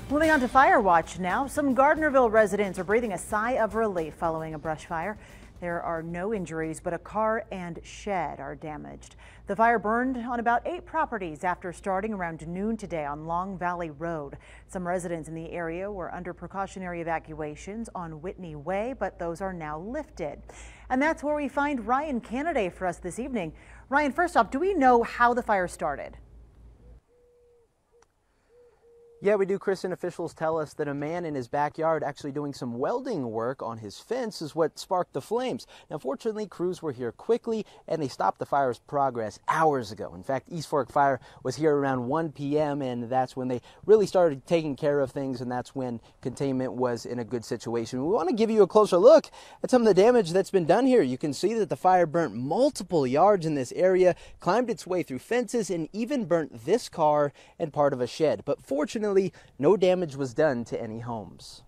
Moving on to fire watch now. Some Gardnerville residents are breathing a sigh of relief following a brush fire. There are no injuries, but a car and shed are damaged. The fire burned on about 8 properties after starting around noon today on Long Valley Road. Some residents in the area were under precautionary evacuations on Whitney Way, but those are now lifted. And that's where we find Ryan Canaday for us this evening. Ryan, first off, do we know how the fire started? Yeah, we do, Kristen. Officials tell us that a man in his backyard actually doing some welding work on his fence is what sparked the flames. Now, fortunately, crews were here quickly and they stopped the fire's progress hours ago. In fact, East Fork Fire was here around 1 p.m. and that's when they really started taking care of things, and that's when containment was in a good situation. We want to give you a closer look at some of the damage that's been done here. You can see that the fire burnt multiple yards in this area, climbed its way through fences, and even burnt this car and part of a shed. But fortunately, no damage was done to any homes.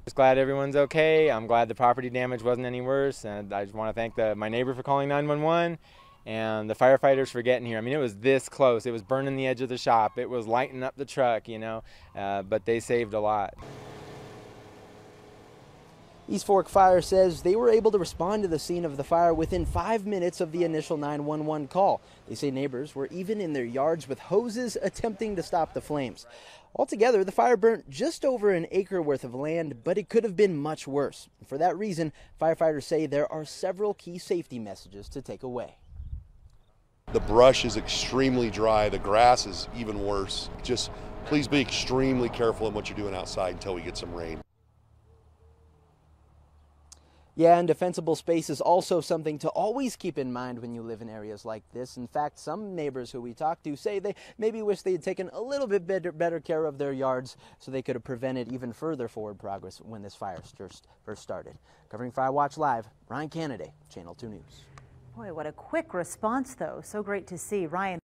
Just glad everyone's okay. I'm glad the property damage wasn't any worse, and I just want to thank my neighbor for calling 911 and the firefighters for getting here. I mean, it was this close. It was burning the edge of the shop. It was lighting up the truck, but they saved a lot. East Fork Fire says they were able to respond to the scene of the fire within 5 minutes of the initial 911 call. They say neighbors were even in their yards with hoses attempting to stop the flames. Altogether, the fire burnt just over an acre worth of land, but it could have been much worse. For that reason, firefighters say there are several key safety messages to take away. The brush is extremely dry. The grass is even worse. Just please be extremely careful in what you're doing outside until we get some rain. Yeah, and defensible space is also something to always keep in mind when you live in areas like this. In fact, some neighbors who we talked to say they maybe wish they had taken a little bit better care of their yards so they could have prevented even further forward progress when this fire first started. Covering Fire Watch Live, Ryan Canaday, Channel 2 News. Boy, what a quick response, though. So great to see. Ryan.